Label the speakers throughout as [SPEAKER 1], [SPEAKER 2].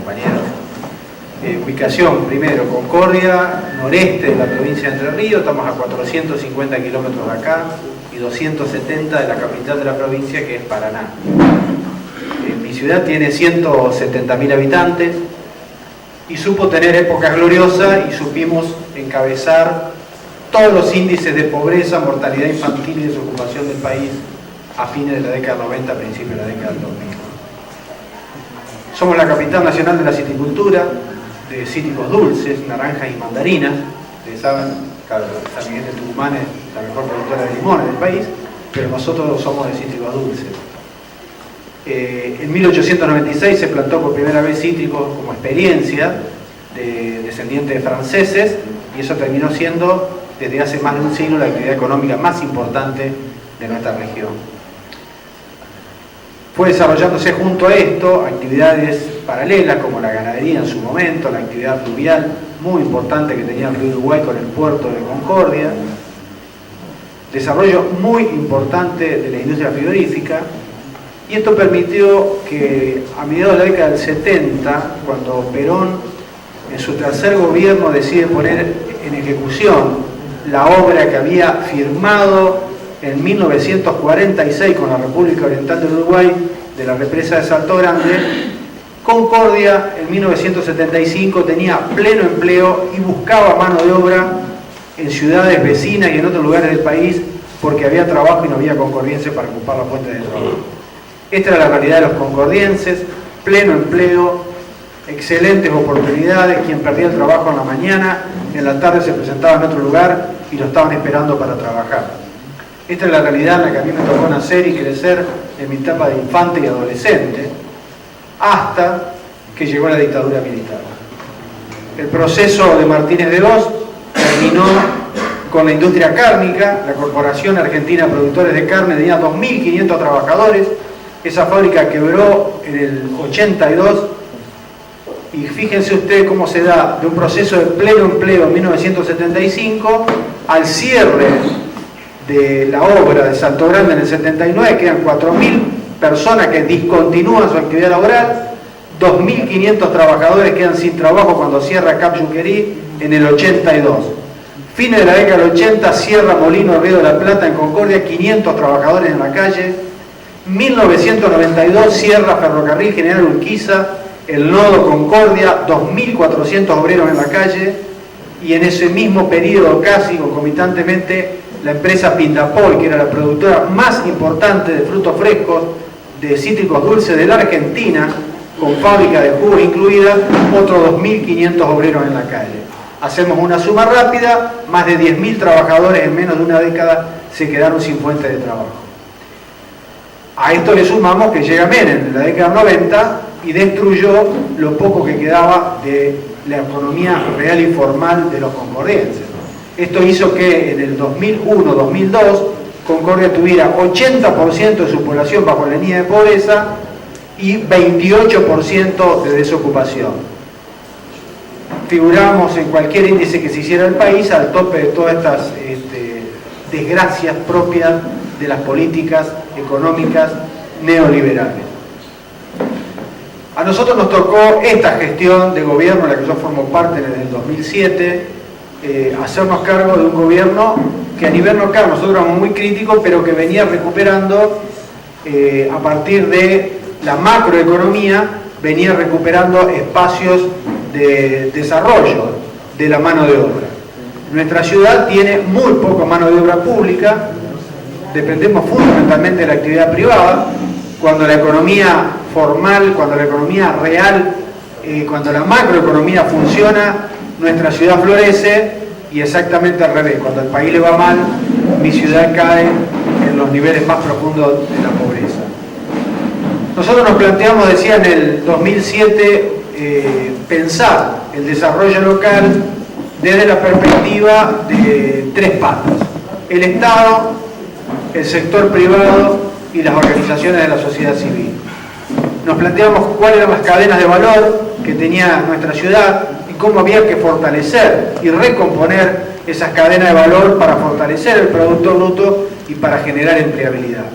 [SPEAKER 1] compañeros. Ubicación, primero, Concordia, noreste de la provincia de Entre Ríos, estamos a 450 kilómetros de acá y 270 de la capital de la provincia, que es Paraná. Mi ciudad tiene 170.000 habitantes y supo tener épocas gloriosas y supimos encabezar todos los índices de pobreza, mortalidad infantil y desocupación del país a fines de la década 90, a principios de la década del 2000. Somos la capital nacional de la citicultura, de cítricos dulces, naranjas y mandarinas. Ustedes saben, claro, San Miguel de Tucumán es la mejor productora de limones del país, pero nosotros somos de cítricos dulces. En 1896 se plantó por primera vez cítricos como experiencia de descendientes de franceses, y eso terminó siendo, desde hace más de un siglo, la actividad económica más importante de nuestra región. Fue desarrollándose junto a esto actividades paralelas como la ganadería en su momento, la actividad fluvial muy importante que tenía el río Uruguay con el puerto de Concordia, desarrollo muy importante de la industria frigorífica, y esto permitió que a mediados de la década del 70, cuando Perón en su tercer gobierno decide poner en ejecución la obra que había firmado en 1946 con la República Oriental del Uruguay de la represa de Salto Grande, Concordia en 1975 tenía pleno empleo y buscaba mano de obra en ciudades vecinas y en otros lugares del país porque había trabajo y no había concordienses para ocupar las fuentes de trabajo. Esta era la realidad de los concordienses: pleno empleo, excelentes oportunidades. Quien perdía el trabajo en la mañana, en la tarde se presentaba en otro lugar y lo estaban esperando para trabajar. Esta es la realidad en la que a mí me tocó nacer y crecer en mi etapa de infante y adolescente, hasta que llegó la dictadura militar. El proceso de Martínez de Hoz terminó con la industria cárnica. La Corporación Argentina de Productores de Carne tenía 2.500 trabajadores. Esa fábrica quebró en el 82, y fíjense ustedes cómo se da de un proceso de pleno empleo en 1975 al cierre de la obra de Salto Grande en el 79. Quedan 4.000 personas que discontinúan su actividad laboral, 2.500 trabajadores quedan sin trabajo cuando cierra Cap Juquerí en el 82. Fines de la década del 80 cierra Molino Río de la Plata en Concordia, 500 trabajadores en la calle. 1992 cierra Ferrocarril General Urquiza, el nodo Concordia, 2.400 obreros en la calle, y en ese mismo periodo, casi concomitantemente, la empresa Pindapol, que era la productora más importante de frutos frescos, de cítricos dulces de la Argentina, con fábrica de jugos incluida, otros 2.500 obreros en la calle. Hacemos una suma rápida: más de 10.000 trabajadores en menos de una década se quedaron sin fuente de trabajo. A esto le sumamos que llega Menem en la década 90 y destruyó lo poco que quedaba de la economía real y formal de los concordienses. Esto hizo que en el 2001-2002 Concordia tuviera 80% de su población bajo la línea de pobreza y 28% de desocupación. Figuramos en cualquier índice que se hiciera el país al tope de todas estas desgracias propias de las políticas económicas neoliberales. A nosotros nos tocó esta gestión de gobierno, en la que yo formo parte desde el 2007, hacernos cargo de un gobierno que a nivel local nosotros éramos muy críticos, pero que venía recuperando, a partir de la macroeconomía, venía recuperando espacios de desarrollo de la mano de obra. Nuestra ciudad tiene muy poca mano de obra pública, dependemos fundamentalmente de la actividad privada. Cuando la economía formal, cuando la economía real, cuando la macroeconomía funciona, nuestra ciudad florece, y exactamente al revés: cuando al país le va mal, mi ciudad cae en los niveles más profundos de la pobreza. Nosotros nos planteamos, decía, en el 2007, pensar el desarrollo local desde la perspectiva de tres patas: el Estado, el sector privado y las organizaciones de la sociedad civil. Nos planteamos cuáles eran las cadenas de valor que tenía nuestra ciudad y cómo había que fortalecer y recomponer esas cadenas de valor para fortalecer el Producto Bruto y para generar empleabilidad.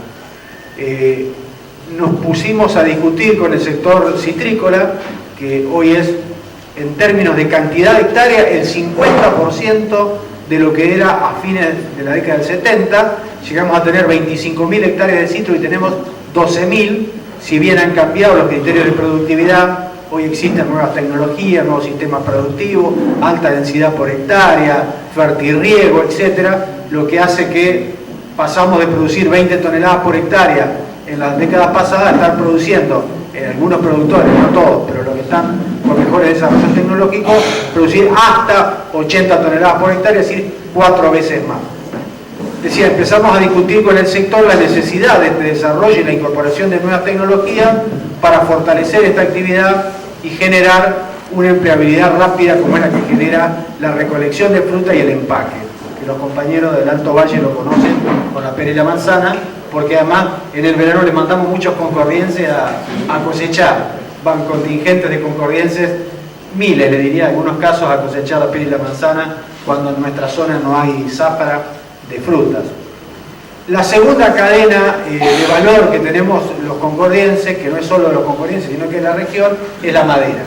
[SPEAKER 1] Nos pusimos a discutir con el sector citrícola que hoy es, en términos de cantidad de hectáreas, el 50% de lo que era a fines de la década del 70. Llegamos a tener 25.000 hectáreas de citro y tenemos 12.000. Si bien han cambiado los criterios de productividad, hoy existen nuevas tecnologías, nuevos sistemas productivos, alta densidad por hectárea, fertirriego, etcétera, lo que hace que pasamos de producir 20 toneladas por hectárea en las décadas pasadas a estar produciendo, algunos productores, no todos, pero los que están con mejores desarrollos tecnológicos, producir hasta 80 toneladas por hectárea, es decir, 4 veces más. Decía, empezamos a discutir con el sector la necesidad de este desarrollo y la incorporación de nuevas tecnologías para fortalecer esta actividad y generar una empleabilidad rápida como es la que genera la recolección de fruta y el empaque, que los compañeros del Alto Valle lo conocen con la pera y la manzana, porque además en el verano les mandamos muchos concordienses a cosechar. Van contingentes de concordienses, miles le diría, en algunos casos, a cosechar la pera y la manzana cuando en nuestra zona no hay zafra de frutas. La segunda cadena de valor que tenemos los concordienses, que no es solo los concordienses, sino que es la región, es la madera.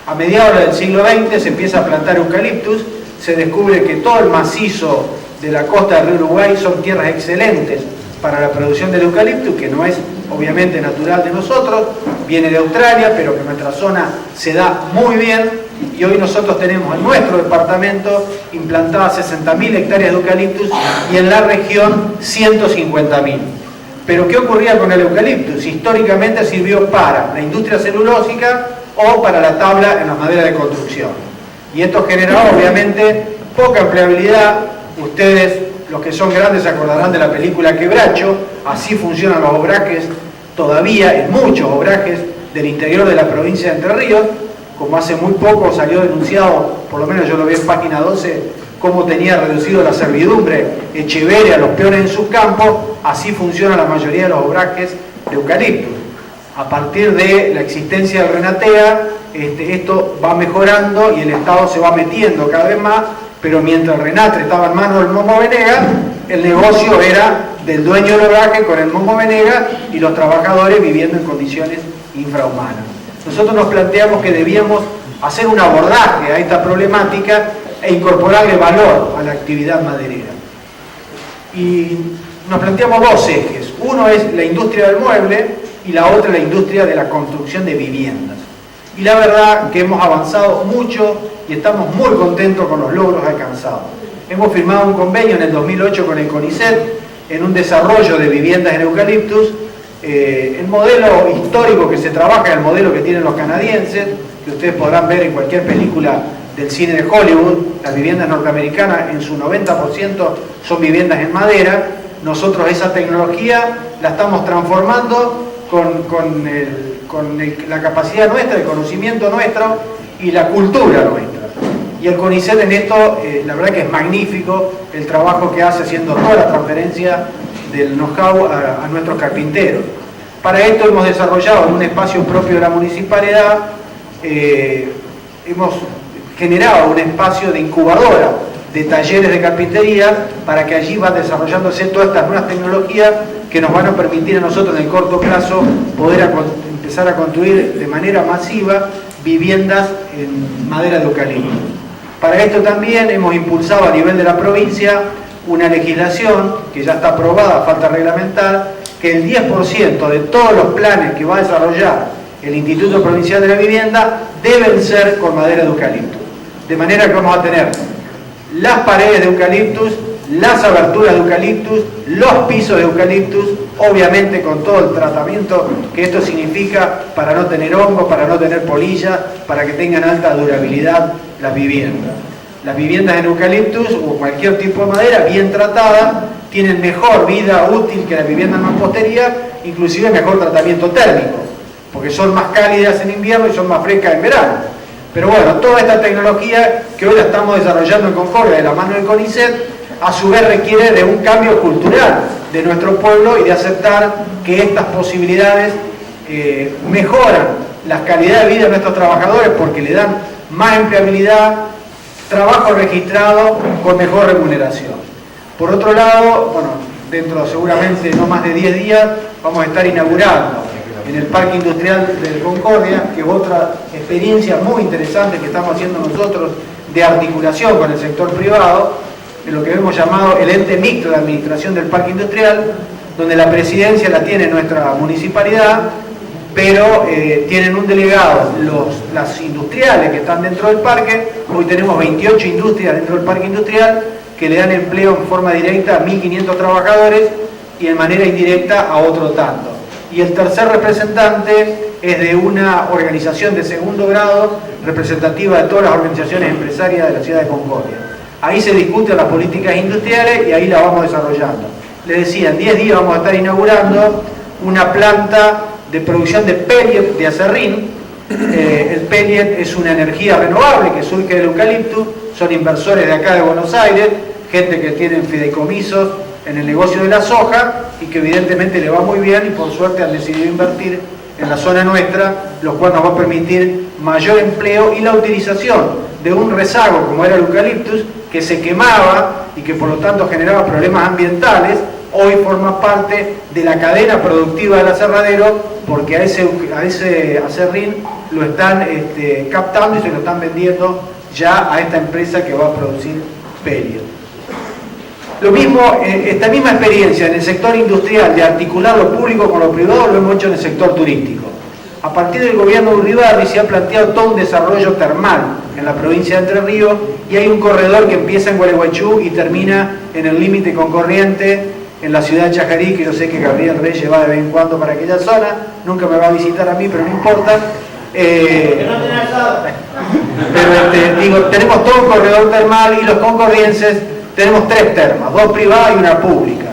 [SPEAKER 1] A mediados del siglo XX se empieza a plantar eucaliptus, se descubre que todo el macizo de la costa del río Uruguay son tierras excelentes para la producción del eucaliptus, que no es obviamente natural de nosotros, viene de Australia, pero que en nuestra zona se da muy bien, y hoy nosotros tenemos en nuestro departamento implantadas 60.000 hectáreas de eucaliptus y en la región 150.000. Pero ¿qué ocurría con el eucaliptus? Históricamente sirvió para la industria celulósica o para la tabla en las maderas de construcción. Y esto generaba obviamente poca empleabilidad. Ustedes, los que son grandes, se acordarán de la película Quebracho. Así funcionan los obrajes todavía en muchos obrajes del interior de la provincia de Entre Ríos. Como hace muy poco salió denunciado, por lo menos yo lo vi en página 12, cómo tenía reducido la servidumbre Echeverria a los peones en sus campos. Así funciona la mayoría de los obrajes de eucaliptus. A partir de la existencia del Renatea, esto va mejorando y el Estado se va metiendo cada vez más, pero mientras el Renatre estaba en manos del Momo Venegas, el negocio era del dueño del obraje con el Momo Venegas y los trabajadores viviendo en condiciones infrahumanas. Nosotros nos planteamos que debíamos hacer un abordaje a esta problemática e incorporarle valor a la actividad maderera. Y nos planteamos dos ejes. Uno es la industria del mueble y la otra la industria de la construcción de viviendas. Y la verdad que hemos avanzado mucho y estamos muy contentos con los logros alcanzados. Hemos firmado un convenio en el 2008 con el CONICET en un desarrollo de viviendas en eucaliptus. El modelo histórico que se trabaja es el modelo que tienen los canadienses, que ustedes podrán ver en cualquier película del cine de Hollywood. Las viviendas norteamericanas en su 90% son viviendas en madera. Nosotros esa tecnología la estamos transformando con la capacidad nuestra, el conocimiento nuestro y la cultura nuestra. Y el CONICET en esto, la verdad que es magnífico el trabajo que hace haciendo toda la transferencia del know-how a nuestros carpinteros. Para esto hemos desarrollado en un espacio propio de la municipalidad, hemos generado un espacio de incubadora de talleres de carpintería para que allí van desarrollándose todas estas nuevas tecnologías que nos van a permitir a nosotros en el corto plazo poder empezar a construir de manera masiva viviendas en madera de eucalipto. Para esto también hemos impulsado a nivel de la provincia una legislación que ya está aprobada, falta reglamentar, que el 10% de todos los planes que va a desarrollar el Instituto Provincial de la Vivienda deben ser con madera de eucalipto. De manera que vamos a tener las paredes de eucaliptus, las aberturas de eucaliptus, los pisos de eucaliptus, obviamente con todo el tratamiento que esto significa para no tener hongos, para no tener polillas, para que tengan alta durabilidad las viviendas. Las viviendas en eucaliptus o cualquier tipo de madera bien tratada tienen mejor vida útil que las viviendas en mampostería, inclusive mejor tratamiento térmico, porque son más cálidas en invierno y son más frescas en verano. Pero bueno, toda esta tecnología que hoy la estamos desarrollando en Concordia de la mano del CONICET, a su vez requiere de un cambio cultural de nuestro pueblo y de aceptar que estas posibilidades mejoran la calidad de vida de nuestros trabajadores porque le dan más empleabilidad, trabajo registrado con mejor remuneración. Por otro lado, bueno, dentro seguramente no más de 10 días vamos a estar inaugurando en el Parque Industrial de Concordia, que es otra experiencia muy interesante que estamos haciendo nosotros de articulación con el sector privado, en lo que hemos llamado el ente mixto de administración del Parque Industrial, donde la presidencia la tiene nuestra municipalidad, pero tienen un delegado las industriales que están dentro del parque. Hoy tenemos 28 industrias dentro del Parque Industrial que le dan empleo en forma directa a 1.500 trabajadores y en manera indirecta a otro tanto. Y el tercer representante es de una organización de segundo grado representativa de todas las organizaciones empresarias de la ciudad de Concordia. Ahí se discuten las políticas industriales y ahí las vamos desarrollando. Les decía, en 10 días vamos a estar inaugurando una planta de producción de pellet de aserrín. El pellet es una energía renovable que surge del eucalipto. Son inversores de acá de Buenos Aires, gente que tienen fideicomisos en el negocio de la soja y que evidentemente le va muy bien y por suerte han decidido invertir en la zona nuestra, lo cual nos va a permitir mayor empleo y la utilización de un rezago como era el eucaliptus, que se quemaba y que por lo tanto generaba problemas ambientales. Hoy forma parte de la cadena productiva del aserradero, porque a ese aserrín lo están captando y se lo están vendiendo ya a esta empresa que va a producir pellet. Lo mismo, esta misma experiencia en el sector industrial de articular lo público con lo privado lo hemos hecho en el sector turístico. A partir del gobierno de Uribarri se ha planteado todo un desarrollo termal en la provincia de Entre Ríos y hay un corredor que empieza en Gualeguaychú y termina en el límite con Corrientes, en la ciudad de Chajarí, que yo sé que Gabriel Reyes va de vez en cuando para aquella zona, nunca me va a visitar a mí, pero no importa. Pero digo, tenemos todo un corredor termal y los concordienses tenemos 3 termas, 2 privadas y una pública.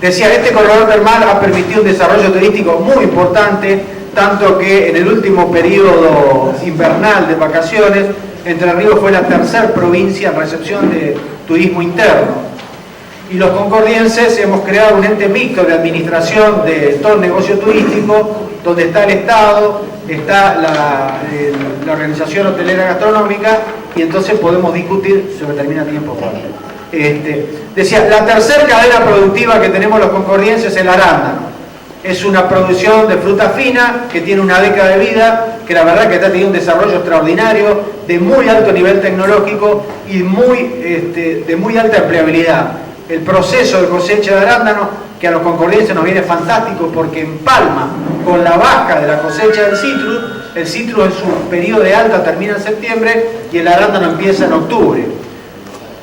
[SPEAKER 1] Decía, este corredor termal ha permitido un desarrollo turístico muy importante, tanto que en el último periodo invernal de vacaciones, Entre Ríos fue la tercera provincia en recepción de turismo interno. Y los concordienses hemos creado un ente mixto de administración de todo el negocio turístico, donde está el Estado, está la organización hotelera gastronómica, y entonces podemos discutir, se me termina el tiempo. Decía, la tercera cadena productiva que tenemos los concordienses es el arándano. Es una producción de fruta fina que tiene una década de vida, que la verdad que está teniendo un desarrollo extraordinario, de muy alto nivel tecnológico y de muy alta empleabilidad. El proceso de cosecha de arándano, que a los concordienses nos viene fantástico porque empalma con la baja de la cosecha del citrus. El citrus en su periodo de alta termina en septiembre y el arándano empieza en octubre.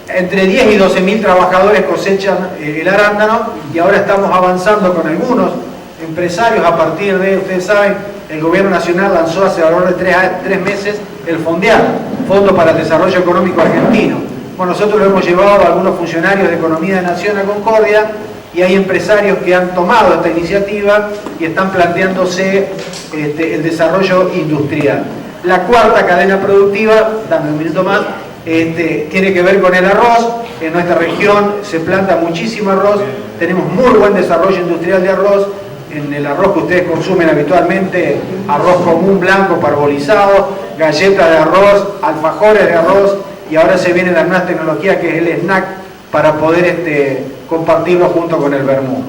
[SPEAKER 1] Entre 10 y 12.000 trabajadores cosechan el arándano y ahora estamos avanzando con algunos empresarios a partir de, ustedes saben, el gobierno nacional lanzó hace alrededor de 3 meses el FONDEAR, Fondo para el Desarrollo Económico Argentino. Bueno, nosotros lo hemos llevado a algunos funcionarios de Economía de Nación a Concordia y hay empresarios que han tomado esta iniciativa y están planteándose el desarrollo industrial. La cuarta cadena productiva, dame un minuto más, tiene que ver con el arroz. En nuestra región se planta muchísimo arroz, tenemos muy buen desarrollo industrial de arroz. En el arroz que ustedes consumen habitualmente, arroz común blanco parbolizado, galletas de arroz, alfajores de arroz, y ahora se viene la nueva tecnología que es el snack para poder compartirlo junto con el vermú.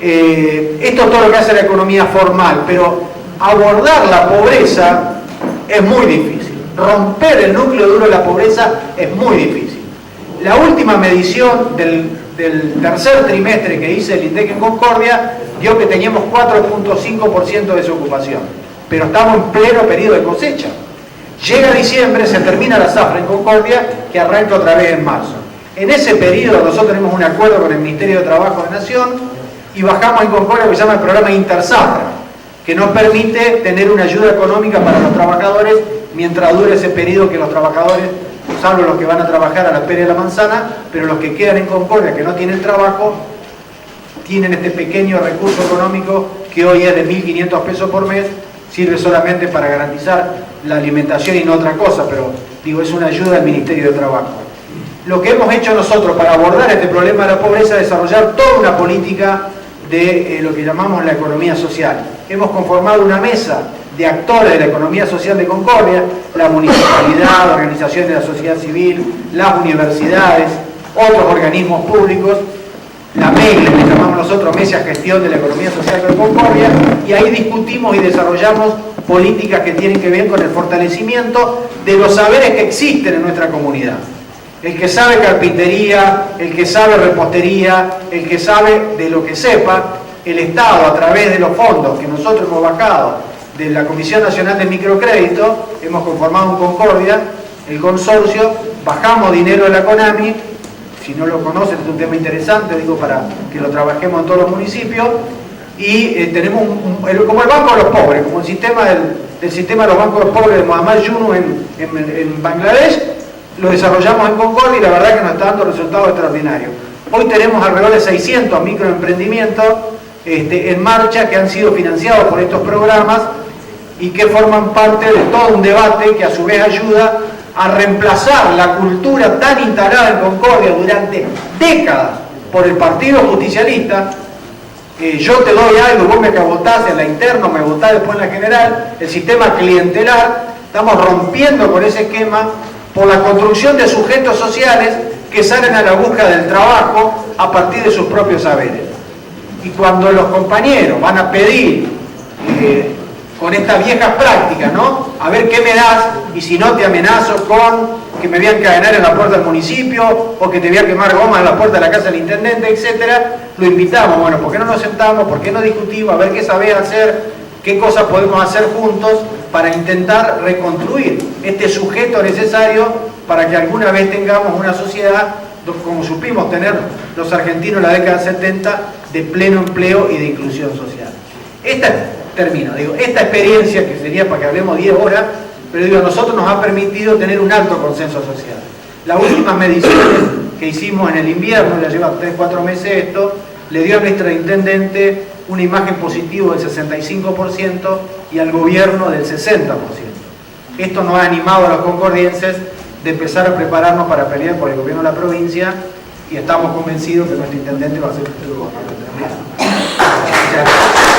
[SPEAKER 1] Esto es todo lo que hace la economía formal, pero abordar la pobreza es muy difícil. Romper el núcleo duro de la pobreza es muy difícil. La última medición del tercer trimestre que hice el INDEC en Concordia dio que teníamos 4.5% de desocupación, pero estamos en pleno periodo de cosecha. Llega diciembre, se termina la zafra en Concordia, que arranca otra vez en marzo. En ese periodo nosotros tenemos un acuerdo con el Ministerio de Trabajo de Nación y bajamos en Concordia lo que se llama el programa Interzafra, que nos permite tener una ayuda económica para los trabajadores mientras dure ese periodo que los trabajadores, salvo los que van a trabajar a la Pera de la Manzana, pero los que quedan en Concordia que no tienen trabajo, tienen este pequeño recurso económico que hoy es de 1.500 pesos por mes, sirve solamente para garantizar la alimentación y no otra cosa, pero digo, es una ayuda del Ministerio de Trabajo. Lo que hemos hecho nosotros para abordar este problema de la pobreza es desarrollar toda una política de lo que llamamos la economía social. Hemos conformado una mesa de actores de la economía social de Concordia, la municipalidad, organizaciones de la sociedad civil, las universidades, otros organismos públicos, la MEG, le llamamos nosotros Mesa Gestión de la Economía Social de Concordia, y ahí discutimos y desarrollamos políticas que tienen que ver con el fortalecimiento de los saberes que existen en nuestra comunidad. El que sabe carpintería, el que sabe repostería, el que sabe de lo que sepa, el Estado a través de los fondos que nosotros hemos bajado de la Comisión Nacional de Microcrédito, hemos conformado un Concordia, el consorcio, bajamos dinero de la CONAMI. Si no lo conocen, es un tema interesante, digo, para que lo trabajemos en todos los municipios, y tenemos como el Banco de los Pobres, como el sistema del sistema de los bancos de los pobres de Mohamed Yunus en Bangladesh, lo desarrollamos en Concordia y la verdad que nos está dando resultados extraordinarios. Hoy tenemos alrededor de 600 microemprendimientos en marcha que han sido financiados por estos programas y que forman parte de todo un debate que a su vez ayuda a reemplazar la cultura tan instalada en Concordia durante décadas por el Partido Justicialista. Yo te doy algo, vos me cabotás en la interna, me votás después en la general, el sistema clientelar. Estamos rompiendo con ese esquema por la construcción de sujetos sociales que salen a la búsqueda del trabajo a partir de sus propios saberes. Y cuando los compañeros van a pedir con estas viejas prácticas, ¿no? A ver qué me das, y si no te amenazo con que me voy a encadenar en la puerta del municipio, o que te voy a quemar goma en la puerta de la casa del intendente, etcétera, lo invitamos. Bueno, ¿por qué no nos sentamos? ¿Por qué no discutimos? A ver qué sabés hacer, qué cosas podemos hacer juntos para intentar reconstruir este sujeto necesario para que alguna vez tengamos una sociedad, como supimos tener los argentinos en la década del 70, de pleno empleo y de inclusión social. Esta experiencia, que sería para que hablemos 10 horas, pero a nosotros nos ha permitido tener un alto consenso social. Las últimas mediciones que hicimos en el invierno, ya lleva 3-4 meses esto, le dio a nuestra intendente una imagen positiva del 65% y al gobierno del 60%. Esto nos ha animado a los concordienses de empezar a prepararnos para pelear por el gobierno de la provincia, y estamos convencidos que nuestro intendente va a ser el gobernador de la provincia.